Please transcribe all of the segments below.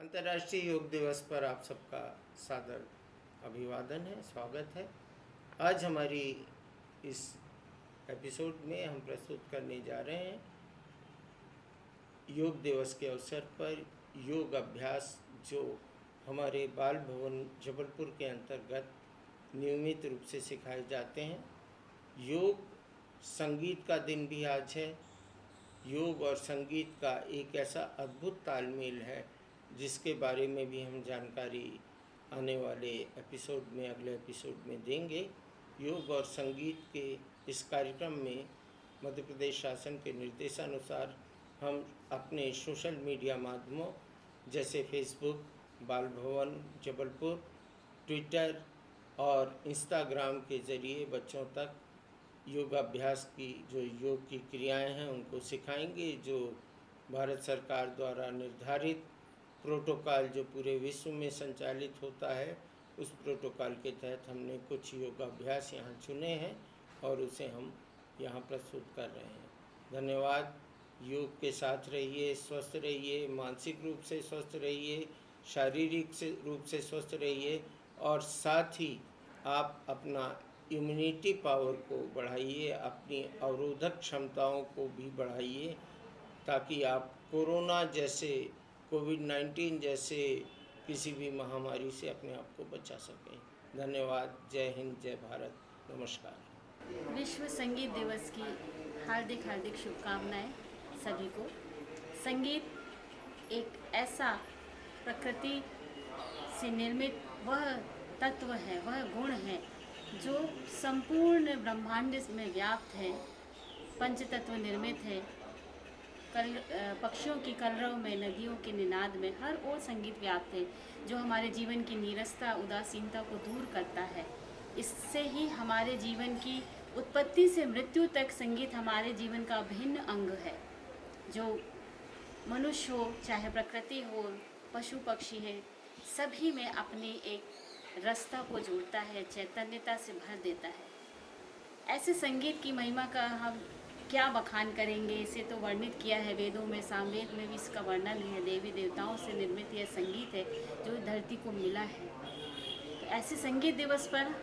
अंतर्राष्ट्रीय योग दिवस पर आप सबका सादर अभिवादन है, स्वागत है। आज हमारी इस एपिसोड में हम प्रस्तुत करने जा रहे हैं योग दिवस के अवसर पर योग अभ्यास जो हमारे बाल भवन जबलपुर के अंतर्गत नियमित रूप से सिखाए जाते हैं। योग संगीत का दिन भी आज है। योग और संगीत का एक ऐसा अद्भुत तालमेल है जिसके बारे में भी हम जानकारी आने वाले एपिसोड में, अगले एपिसोड में देंगे। योग और संगीत के इस कार्यक्रम में मध्य प्रदेश शासन के निर्देशानुसार हम अपने सोशल मीडिया माध्यमों जैसे फेसबुक, बाल भवन जबलपुर, ट्विटर और इंस्टाग्राम के ज़रिए बच्चों तक योगाभ्यास की जो योग की क्रियाएं हैं उनको सिखाएंगे। जो भारत सरकार द्वारा निर्धारित प्रोटोकॉल जो पूरे विश्व में संचालित होता है, उस प्रोटोकॉल के तहत हमने कुछ योगाभ्यास यहाँ चुने हैं और उसे हम यहाँ प्रस्तुत कर रहे हैं। धन्यवाद। योग के साथ रहिए, स्वस्थ रहिए, मानसिक रूप से स्वस्थ रहिए, शारीरिक रूप से स्वस्थ रहिए और साथ ही आप अपना इम्यूनिटी पावर को बढ़ाइए, अपनी अवरोधक क्षमताओं को भी बढ़ाइए ताकि आप कोरोना जैसे, कोविड-19 जैसे किसी भी महामारी से अपने आप को बचा सकें। धन्यवाद। जय हिंद, जय भारत, नमस्कार। विश्व संगीत दिवस की हार्दिक हार्दिक शुभकामनाएं सभी को। संगीत एक ऐसा प्रकृति से निर्मित वह तत्व है, वह गुण है जो संपूर्ण ब्रह्मांड में व्याप्त है, पंच तत्व निर्मित है। पक्षियों की कलरव में, नदियों के निनाद में हर ओर संगीत व्याप्त है जो हमारे जीवन की नीरसता, उदासीनता को दूर करता है। इससे ही हमारे जीवन की उत्पत्ति से मृत्यु तक संगीत हमारे जीवन का अभिन्न अंग है। जो मनुष्य हो, चाहे प्रकृति हो, पशु पक्षी है, सभी में अपनी एक रसता को जोड़ता है, चैतन्यता से भर देता है। ऐसे संगीत की महिमा का हम क्या बखान करेंगे। इसे तो वर्णित किया है वेदों में, सामवेद में भी इसका वर्णन है। देवी देवताओं से निर्मित यह संगीत है जो धरती को मिला है। तो ऐसे संगीत दिवस पर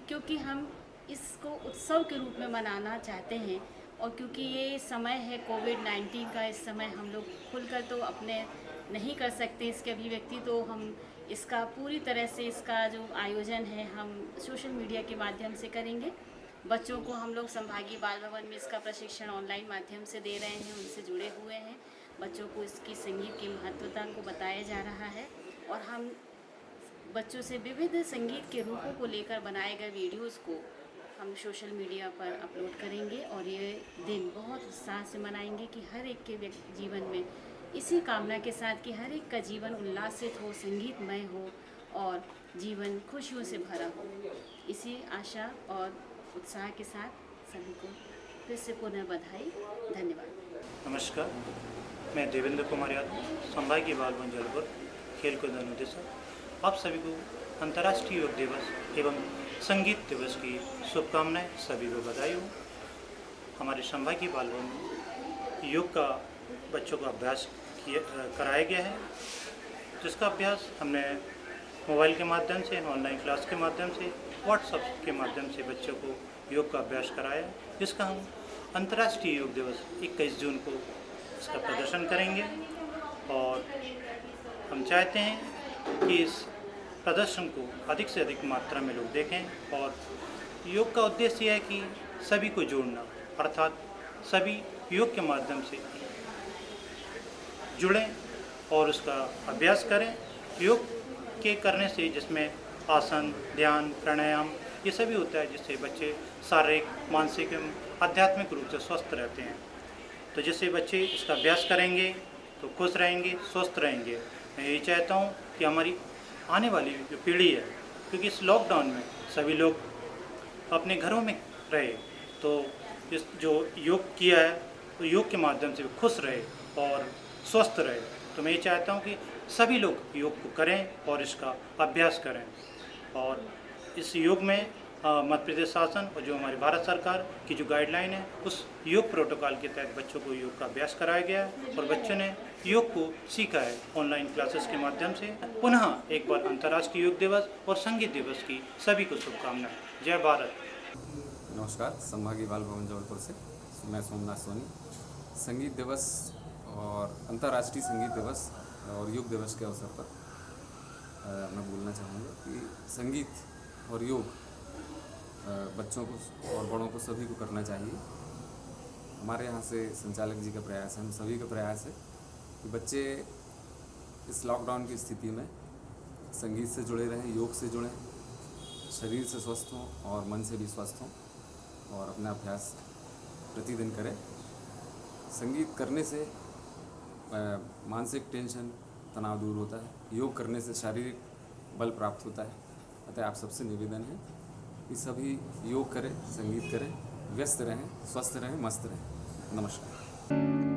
क्योंकि हम इसको उत्सव के रूप में मनाना चाहते हैं और क्योंकि ये समय है कोविड-19 का, इस समय हम लोग खुलकर तो अपने नहीं कर सकते इसके अभिव्यक्ति, तो हम इसका पूरी तरह से इसका जो आयोजन है हम सोशल मीडिया के माध्यम से करेंगे। बच्चों को हम लोग संभागीय बाल भवन में इसका प्रशिक्षण ऑनलाइन माध्यम से दे रहे हैं, उनसे जुड़े हुए हैं। बच्चों को इसकी संगीत की महत्वता को बताया जा रहा है और हम बच्चों से विविध संगीत के रूपों को लेकर बनाए गए वीडियोस को हम सोशल मीडिया पर अपलोड करेंगे और ये दिन बहुत उत्साह से मनाएंगे कि हर एक के जीवन में, इसी कामना के साथ कि हर एक का जीवन उल्लासित हो, संगीतमय हो और जीवन खुशियों से भरा हो। इसी आशा और उत्साह के साथ सभी को फिर से पुनः बधाई। धन्यवाद। नमस्कार, मैं देवेंद्र कुमार यादव, संभागीय बाल भवन जबलपुर खेलकूद अनुदेशक। आप सभी को अंतर्राष्ट्रीय योग दिवस एवं संगीत दिवस की शुभकामनाएं, सभी को बधाई हो। हमारे संभागीय बाल भवन में योग का बच्चों का अभ्यास कराया गया है, जिसका अभ्यास हमने मोबाइल के माध्यम से, ऑनलाइन क्लास के माध्यम से, व्हाट्सएप के माध्यम से बच्चों को योग का अभ्यास कराया, जिसका हम अंतर्राष्ट्रीय योग दिवस 21 जून को इसका प्रदर्शन करेंगे। और हम चाहते हैं कि इस प्रदर्शन को अधिक से अधिक मात्रा में लोग देखें और योग का उद्देश्य यह है कि सभी को जोड़ना, अर्थात सभी योग के माध्यम से जुड़ें और उसका अभ्यास करें। योग के करने से जिसमें आसन, ध्यान, प्राणायाम ये सभी होता है, जिससे बच्चे शारीरिक, मानसिक एवं आध्यात्मिक रूप से स्वस्थ रहते हैं। तो जिससे बच्चे इसका अभ्यास करेंगे तो खुश रहेंगे, स्वस्थ रहेंगे। मैं यही चाहता हूँ कि हमारी आने वाली जो पीढ़ी है, क्योंकि इस लॉकडाउन में सभी लोग अपने घरों में रहे, तो इस जो योग किया है तो योग के माध्यम से खुश रहे और स्वस्थ रहे। तो मैं ये चाहता हूँ कि सभी लोग योग को करें और इसका अभ्यास करें। और इस योग में मध्य प्रदेश शासन और जो हमारी भारत सरकार की जो गाइडलाइन है उस योग प्रोटोकॉल के तहत बच्चों को योग का अभ्यास कराया गया है और बच्चों ने योग को सीखा है ऑनलाइन क्लासेस के माध्यम से। पुनः एक बार अंतर्राष्ट्रीय योग दिवस और संगीत दिवस की सभी को शुभकामनाएं। जय भारत। नमस्कार, संभागीय बाल भवन जबलपुर से मैं सोमनाथ सोनी। संगीत दिवस और अंतर्राष्ट्रीय संगीत दिवस और योग दिवस के अवसर पर मैं बोलना चाहूँगा कि संगीत और योग बच्चों को और बड़ों को सभी को करना चाहिए। हमारे यहाँ से संचालक जी का प्रयास है, हम सभी का प्रयास है कि बच्चे इस लॉकडाउन की स्थिति में संगीत से जुड़े रहें, योग से जुड़ें, शरीर से स्वस्थ हों और मन से भी स्वस्थ हों और अपना अभ्यास प्रतिदिन करें। संगीत करने से मानसिक टेंशन, तनाव दूर होता है। योग करने से शारीरिक बल प्राप्त होता है। अतः आप सबसे निवेदन है कि सभी योग करें, संगीत करें, व्यस्त रहें, स्वस्थ रहें, मस्त रहें। नमस्कार।